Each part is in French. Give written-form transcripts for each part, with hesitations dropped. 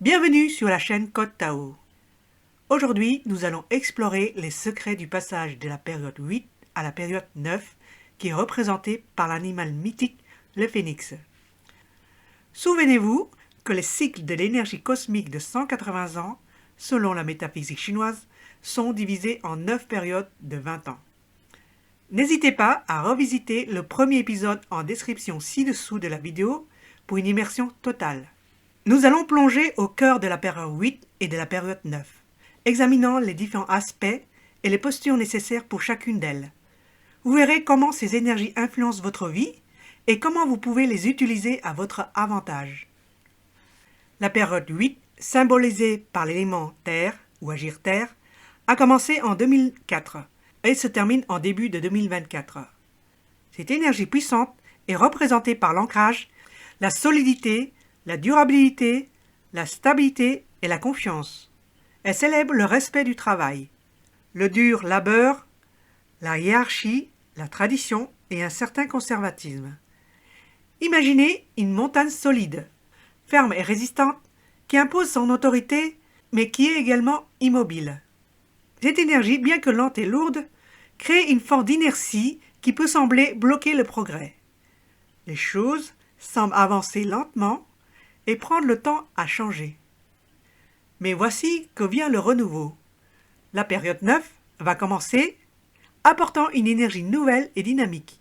Bienvenue sur la chaîne Code Tao. Aujourd'hui, nous allons explorer les secrets du passage de la période 8 à la période 9 qui est représentée par l'animal mythique, le phénix. Souvenez-vous que les cycles de l'énergie cosmique de 180 ans, selon la métaphysique chinoise, sont divisés en 9 périodes de 20 ans. N'hésitez pas à revisiter le premier épisode en description ci-dessous de la vidéo pour une immersion totale. Nous allons plonger au cœur de la période 8 et de la période 9, examinant les différents aspects et les postures nécessaires pour chacune d'elles. Vous verrez comment ces énergies influencent votre vie et comment vous pouvez les utiliser à votre avantage. La période 8, symbolisée par l'élément terre ou agir terre, a commencé en 2004 et se termine en début de 2024. Cette énergie puissante est représentée par l'ancrage, la solidité, la durabilité, la stabilité et la confiance. Elle célèbre le respect du travail, le dur labeur, la hiérarchie, la tradition et un certain conservatisme. Imaginez une montagne solide, ferme et résistante, qui impose son autorité, mais qui est également immobile. Cette énergie, bien que lente et lourde, crée une forme d'inertie qui peut sembler bloquer le progrès. Les choses semblent avancer lentement et prendre le temps à changer. Mais voici que vient le renouveau. La période 9 va commencer, apportant une énergie nouvelle et dynamique.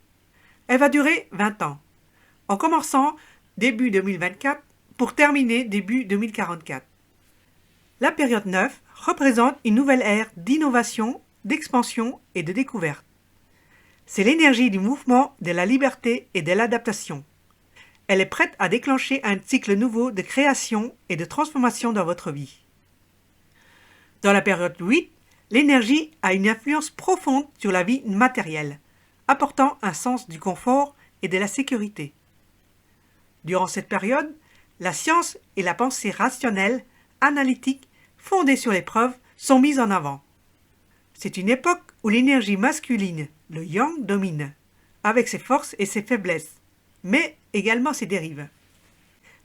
Elle va durer 20 ans, en commençant début 2024 pour terminer début 2044. La période 9 représente une nouvelle ère d'innovation, d'expansion et de découverte. C'est l'énergie du mouvement, de la liberté et de l'adaptation. Elle est prête à déclencher un cycle nouveau de création et de transformation dans votre vie. Dans la période 8, l'énergie a une influence profonde sur la vie matérielle, apportant un sens du confort et de la sécurité. Durant cette période, la science et la pensée rationnelle, analytique, fondée sur les preuves, sont mises en avant. C'est une époque où l'énergie masculine, le yang, domine, avec ses forces et ses faiblesses, mais également ses dérives.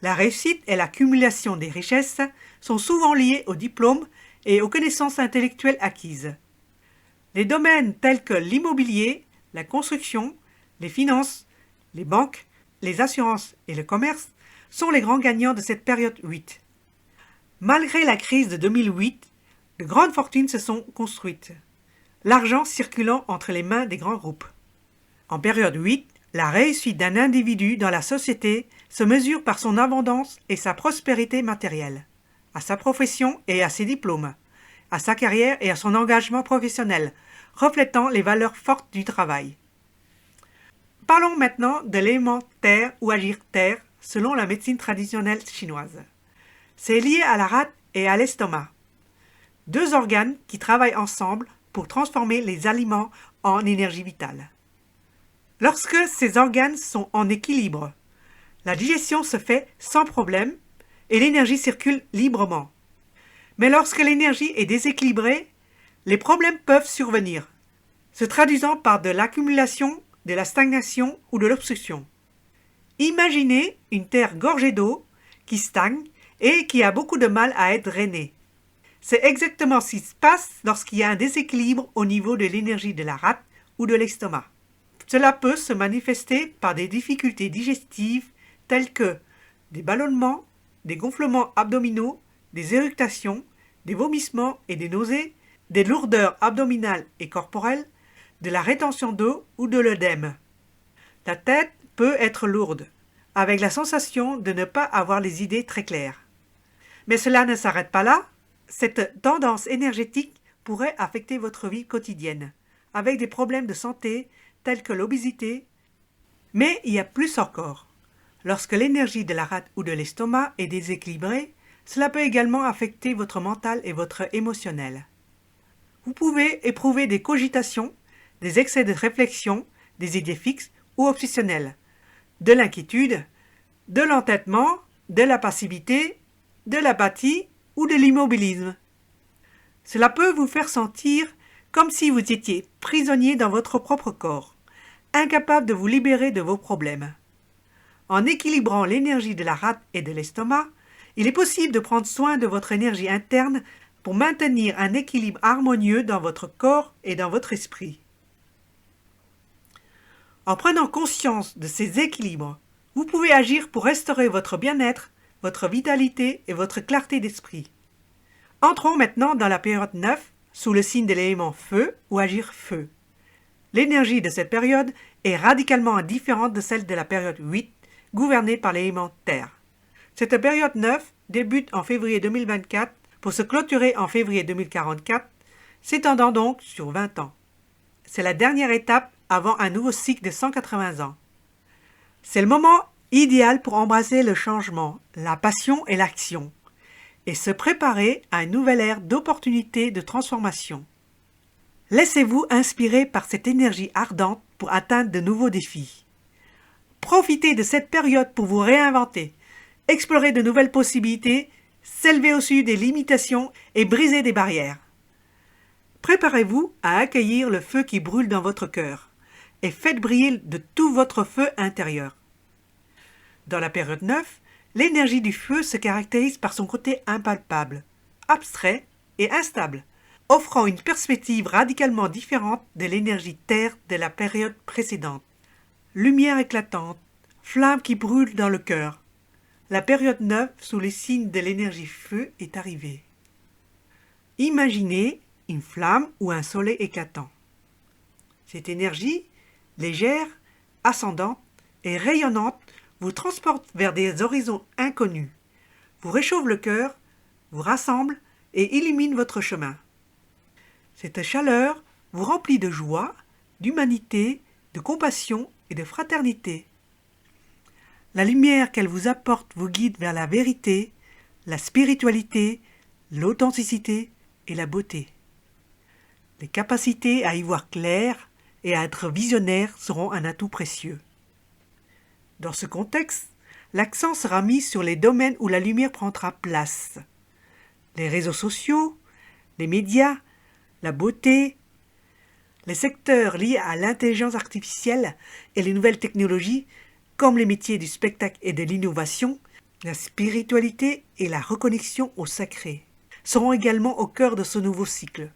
La réussite et l'accumulation des richesses sont souvent liées au diplôme et aux connaissances intellectuelles acquises. Les domaines tels que l'immobilier, la construction, les finances, les banques, les assurances et le commerce sont les grands gagnants de cette période 8. Malgré la crise de 2008, de grandes fortunes se sont construites, l'argent circulant entre les mains des grands groupes. En période 8, la réussite d'un individu dans la société se mesure par son abondance et sa prospérité matérielle, à sa profession et à ses diplômes, à sa carrière et à son engagement professionnel, reflétant les valeurs fortes du travail. Parlons maintenant de l'élément terre ou agir terre selon la médecine traditionnelle chinoise. C'est lié à la rate et à l'estomac, deux organes qui travaillent ensemble pour transformer les aliments en énergie vitale. Lorsque ces organes sont en équilibre, la digestion se fait sans problème et l'énergie circule librement. Mais lorsque l'énergie est déséquilibrée, les problèmes peuvent survenir, se traduisant par de l'accumulation, de la stagnation ou de l'obstruction. Imaginez une terre gorgée d'eau qui stagne et qui a beaucoup de mal à être drainée. C'est exactement ce qui se passe lorsqu'il y a un déséquilibre au niveau de l'énergie de la rate ou de l'estomac. Cela peut se manifester par des difficultés digestives telles que des ballonnements, des gonflements abdominaux, des éructations, des vomissements et des nausées, des lourdeurs abdominales et corporelles, de la rétention d'eau ou de l'œdème. La tête peut être lourde, avec la sensation de ne pas avoir les idées très claires. Mais cela ne s'arrête pas là. Cette tendance énergétique pourrait affecter votre vie quotidienne, avec des problèmes de santé tels que l'obésité. Mais il y a plus encore. Lorsque l'énergie de la rate ou de l'estomac est déséquilibrée, cela peut également affecter votre mental et votre émotionnel. Vous pouvez éprouver des cogitations, des excès de réflexion, des idées fixes ou obsessionnelles, de l'inquiétude, de l'entêtement, de la passivité, de l'apathie ou de l'immobilisme. Cela peut vous faire sentir comme si vous étiez prisonnier dans votre propre corps, incapable de vous libérer de vos problèmes. En équilibrant l'énergie de la rate et de l'estomac, Il est possible de prendre soin de votre énergie interne pour maintenir un équilibre harmonieux dans votre corps et dans votre esprit. En prenant conscience de ces équilibres, vous pouvez agir pour restaurer votre bien-être, votre vitalité et votre clarté d'esprit. Entrons maintenant dans la période 9, sous le signe de l'élément feu ou agir feu. L'énergie de cette période est radicalement différente de celle de la période 8, gouvernée par l'élément terre. Cette période 9 débute en février 2024 pour se clôturer en février 2044, s'étendant donc sur 20 ans. C'est la dernière étape avant un nouveau cycle de 180 ans. C'est le moment idéal pour embrasser le changement, la passion et l'action, et se préparer à une nouvelle ère d'opportunités de transformation. Laissez-vous inspirer par cette énergie ardente pour atteindre de nouveaux défis. Profitez de cette période pour vous réinventer, explorer de nouvelles possibilités, s'élever au-dessus des limitations et briser des barrières. Préparez-vous à accueillir le feu qui brûle dans votre cœur et faites briller de tout votre feu intérieur. Dans la période 9, l'énergie du feu se caractérise par son côté impalpable, abstrait et instable, offrant une perspective radicalement différente de l'énergie terre de la période précédente. Lumière éclatante, flamme qui brûle dans le cœur. La période 9 sous les signes de l'énergie feu est arrivée. Imaginez une flamme ou un soleil éclatant. Cette énergie, légère, ascendante et rayonnante, vous transporte vers des horizons inconnus, vous réchauffe le cœur, vous rassemble et illumine votre chemin. Cette chaleur vous remplit de joie, d'humanité, de compassion et de fraternité. La lumière qu'elle vous apporte vous guide vers la vérité, la spiritualité, l'authenticité et la beauté. Les capacités à y voir clair et à être visionnaire seront un atout précieux. Dans ce contexte, l'accent sera mis sur les domaines où la lumière prendra place. Les réseaux sociaux, les médias, la beauté, les secteurs liés à l'intelligence artificielle et les nouvelles technologies, comme les métiers du spectacle et de l'innovation, la spiritualité et la reconnexion au sacré, seront également au cœur de ce nouveau cycle.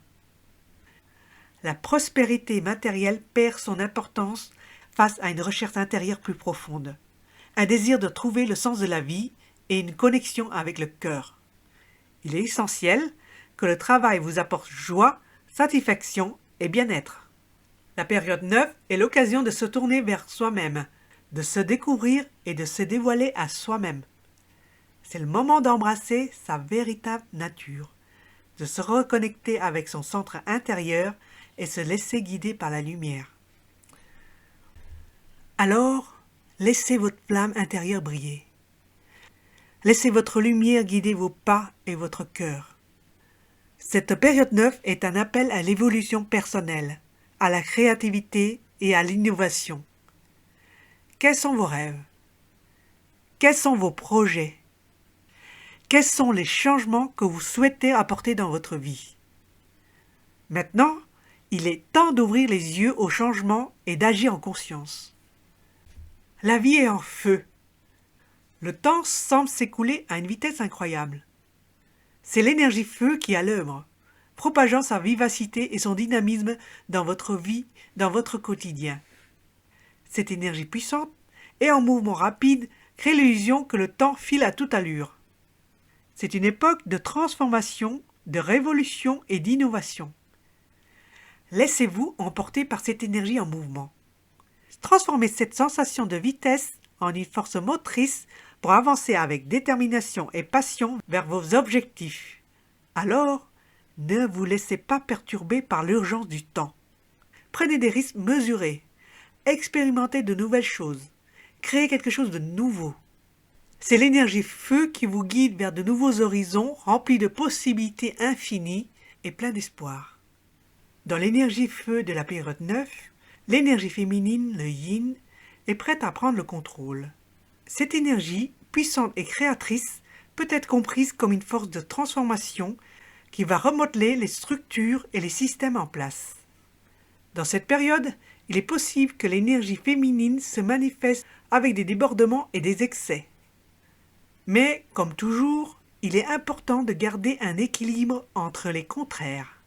La prospérité matérielle perd son importance face à une recherche intérieure plus profonde, un désir de trouver le sens de la vie et une connexion avec le cœur. Il est essentiel que le travail vous apporte joie, satisfaction et bien-être. La période 9 est l'occasion de se tourner vers soi-même, de se découvrir et de se dévoiler à soi-même. C'est le moment d'embrasser sa véritable nature, de se reconnecter avec son centre intérieur et se laisser guider par la lumière. Alors, laissez votre flamme intérieure briller. Laissez votre lumière guider vos pas et votre cœur. Cette période 9 est un appel à l'évolution personnelle, à la créativité et à l'innovation. Quels sont vos rêves? Quels sont vos projets? Quels sont les changements que vous souhaitez apporter dans votre vie? Maintenant, il est temps d'ouvrir les yeux au changement et d'agir en conscience. La vie est en feu. Le temps semble s'écouler à une vitesse incroyable. C'est l'énergie feu qui est à l'œuvre, propageant sa vivacité et son dynamisme dans votre vie, dans votre quotidien. Cette énergie puissante et en mouvement rapide crée l'illusion que le temps file à toute allure. C'est une époque de transformation, de révolution et d'innovation. Laissez-vous emporter par cette énergie en mouvement. Transformez cette sensation de vitesse en une force motrice pour avancer avec détermination et passion vers vos objectifs. Alors, ne vous laissez pas perturber par l'urgence du temps. Prenez des risques mesurés. Expérimentez de nouvelles choses. Créez quelque chose de nouveau. C'est l'énergie feu qui vous guide vers de nouveaux horizons remplis de possibilités infinies et pleins d'espoir. Dans l'énergie feu de la période 9, l'énergie féminine, le yin, est prête à prendre le contrôle. Cette énergie, puissante et créatrice, peut être comprise comme une force de transformation qui va remodeler les structures et les systèmes en place. Dans cette période, il est possible que l'énergie féminine se manifeste avec des débordements et des excès. Mais, comme toujours, il est important de garder un équilibre entre les contraires.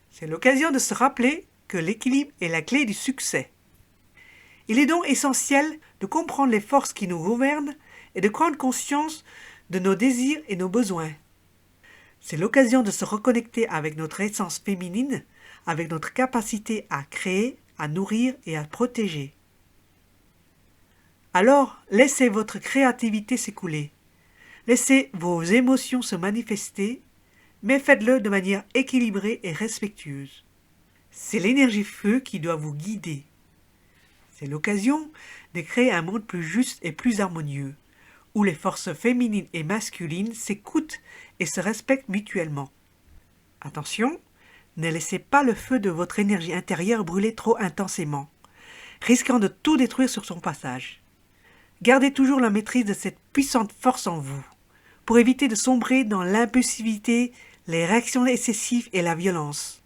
C'est l'occasion de se rappeler que l'équilibre est la clé du succès. Il est donc essentiel de comprendre les forces qui nous gouvernent et de prendre conscience de nos désirs et nos besoins. C'est l'occasion de se reconnecter avec notre essence féminine, avec notre capacité à créer, à nourrir et à protéger. Alors, laissez votre créativité s'écouler. Laissez vos émotions se manifester, mais faites-le de manière équilibrée et respectueuse. C'est l'énergie feu qui doit vous guider. C'est l'occasion de créer un monde plus juste et plus harmonieux, où les forces féminines et masculines s'écoutent et se respectent mutuellement. Attention, ne laissez pas le feu de votre énergie intérieure brûler trop intensément, risquant de tout détruire sur son passage. Gardez toujours la maîtrise de cette puissante force en vous, pour éviter de sombrer dans l'impulsivité, les réactions excessives et la violence.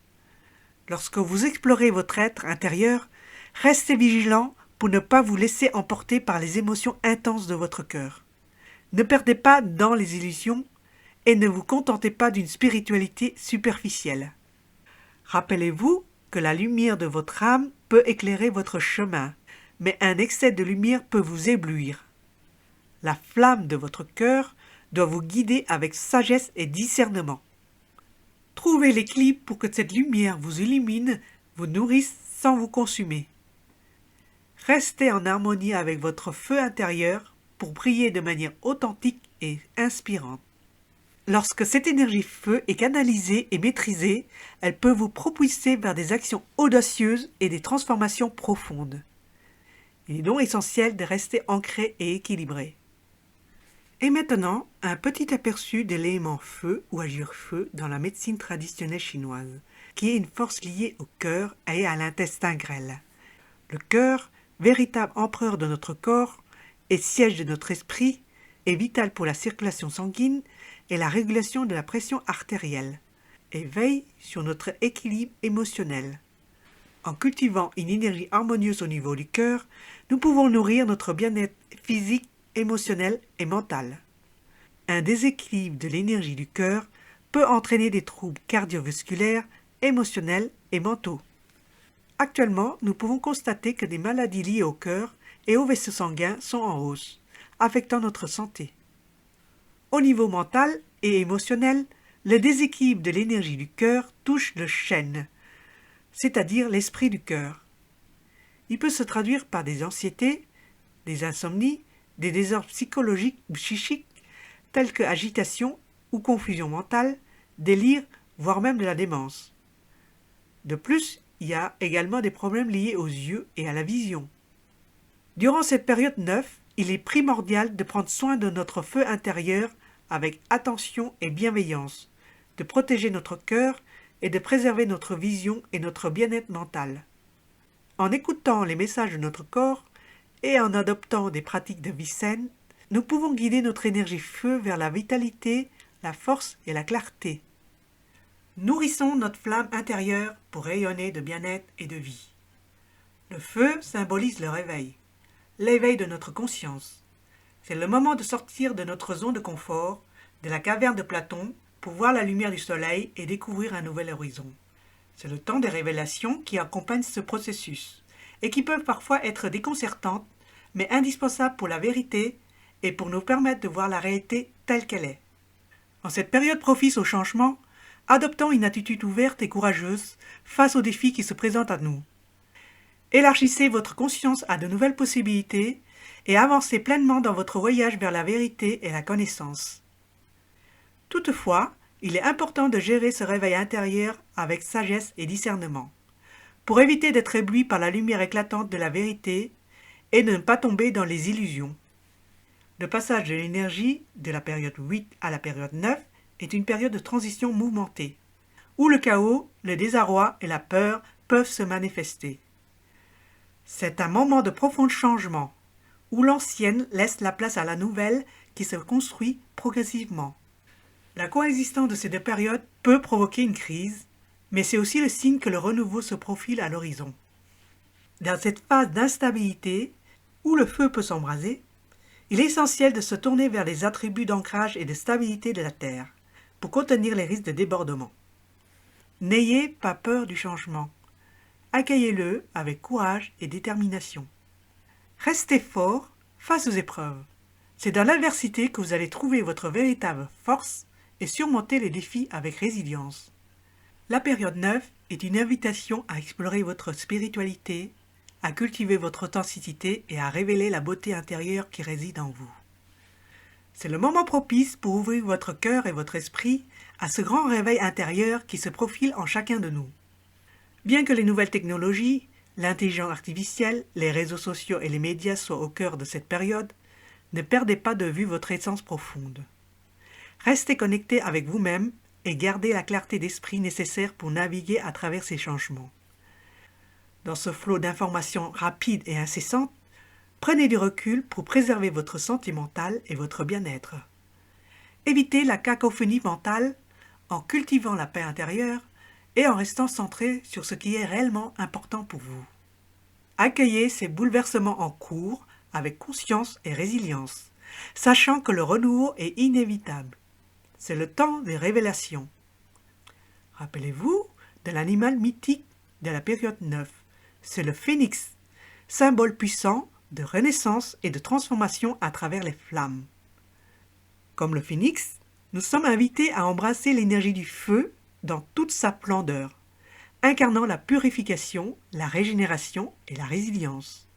Lorsque vous explorez votre être intérieur, restez vigilant pour ne pas vous laisser emporter par les émotions intenses de votre cœur. Ne perdez pas dans les illusions et ne vous contentez pas d'une spiritualité superficielle. Rappelez-vous que la lumière de votre âme peut éclairer votre chemin, mais un excès de lumière peut vous éblouir. La flamme de votre cœur doit vous guider avec sagesse et discernement. Trouvez l'équilibre pour que cette lumière vous illumine, vous nourrisse sans vous consumer. Restez en harmonie avec votre feu intérieur pour briller de manière authentique et inspirante. Lorsque cette énergie feu est canalisée et maîtrisée, elle peut vous propulser vers des actions audacieuses et des transformations profondes. Il est donc essentiel de rester ancré et équilibré. Et maintenant, un petit aperçu de l'élément feu ou agir feu dans la médecine traditionnelle chinoise, qui est une force liée au cœur et à l'intestin grêle. Le cœur, véritable empereur de notre corps et siège de notre esprit, est vital pour la circulation sanguine et la régulation de la pression artérielle, et veille sur notre équilibre émotionnel. En cultivant une énergie harmonieuse au niveau du cœur, nous pouvons nourrir notre bien-être physique, émotionnel et mental. Un déséquilibre de l'énergie du cœur peut entraîner des troubles cardiovasculaires, émotionnels et mentaux. Actuellement, nous pouvons constater que des maladies liées au cœur et aux vaisseaux sanguins sont en hausse, affectant notre santé. Au niveau mental et émotionnel, le déséquilibre de l'énergie du cœur touche le chêne, c'est-à-dire l'esprit du cœur. Il peut se traduire par des anxiétés, des insomnies, des désordres psychologiques ou psychiques, tels que agitation ou confusion mentale, délire, voire même de la démence. De plus, il y a également des problèmes liés aux yeux et à la vision. Durant cette période neuve, il est primordial de prendre soin de notre feu intérieur avec attention et bienveillance, de protéger notre cœur et de préserver notre vision et notre bien-être mental. En écoutant les messages de notre corps et en adoptant des pratiques de vie saine, nous pouvons guider notre énergie feu vers la vitalité, la force et la clarté. Nourrissons notre flamme intérieure pour rayonner de bien-être et de vie. Le feu symbolise le réveil, l'éveil de notre conscience. C'est le moment de sortir de notre zone de confort, de la caverne de Platon, pour voir la lumière du soleil et découvrir un nouvel horizon. C'est le temps des révélations qui accompagnent ce processus, et qui peuvent parfois être déconcertantes, mais indispensables pour la vérité et pour nous permettre de voir la réalité telle qu'elle est. En cette période propice au changement, adoptons une attitude ouverte et courageuse face aux défis qui se présentent à nous. Élargissez votre conscience à de nouvelles possibilités et avancez pleinement dans votre voyage vers la vérité et la connaissance. Toutefois, il est important de gérer ce réveil intérieur avec sagesse et discernement, pour éviter d'être ébloui par la lumière éclatante de la vérité et de ne pas tomber dans les illusions. Le passage de l'énergie de la période 8 à la période 9 est une période de transition mouvementée, où le chaos, le désarroi et la peur peuvent se manifester. C'est un moment de profond changement, où l'ancienne laisse la place à la nouvelle qui se construit progressivement. La coexistence de ces deux périodes peut provoquer une crise, mais c'est aussi le signe que le renouveau se profile à l'horizon. Dans cette phase d'instabilité, où le feu peut s'embraser, Il est essentiel de se tourner vers les attributs d'ancrage et de stabilité de la Terre pour contenir les risques de débordement. N'ayez pas peur du changement. Accueillez-le avec courage et détermination. Restez fort face aux épreuves. C'est dans l'adversité que vous allez trouver votre véritable force et surmonter les défis avec résilience. La période 9 est une invitation à explorer votre spiritualité, à cultiver votre authenticité et à révéler la beauté intérieure qui réside en vous. C'est le moment propice pour ouvrir votre cœur et votre esprit à ce grand réveil intérieur qui se profile en chacun de nous. Bien que les nouvelles technologies, l'intelligence artificielle, les réseaux sociaux et les médias soient au cœur de cette période, ne perdez pas de vue votre essence profonde. Restez connecté avec vous-même et gardez la clarté d'esprit nécessaire pour naviguer à travers ces changements. Dans ce flot d'informations rapides et incessantes, prenez du recul pour préserver votre santé mentale et votre bien-être. Évitez la cacophonie mentale en cultivant la paix intérieure et en restant centré sur ce qui est réellement important pour vous. Accueillez ces bouleversements en cours avec conscience et résilience, sachant que le renouveau est inévitable. C'est le temps des révélations. Rappelez-vous de l'animal mythique de la période 9. C'est le phénix, symbole puissant de renaissance et de transformation à travers les flammes. Comme le phénix, nous sommes invités à embrasser l'énergie du feu dans toute sa splendeur, incarnant la purification, la régénération et la résilience.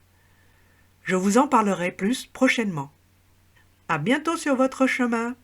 Je vous en parlerai plus prochainement. À bientôt sur votre chemin.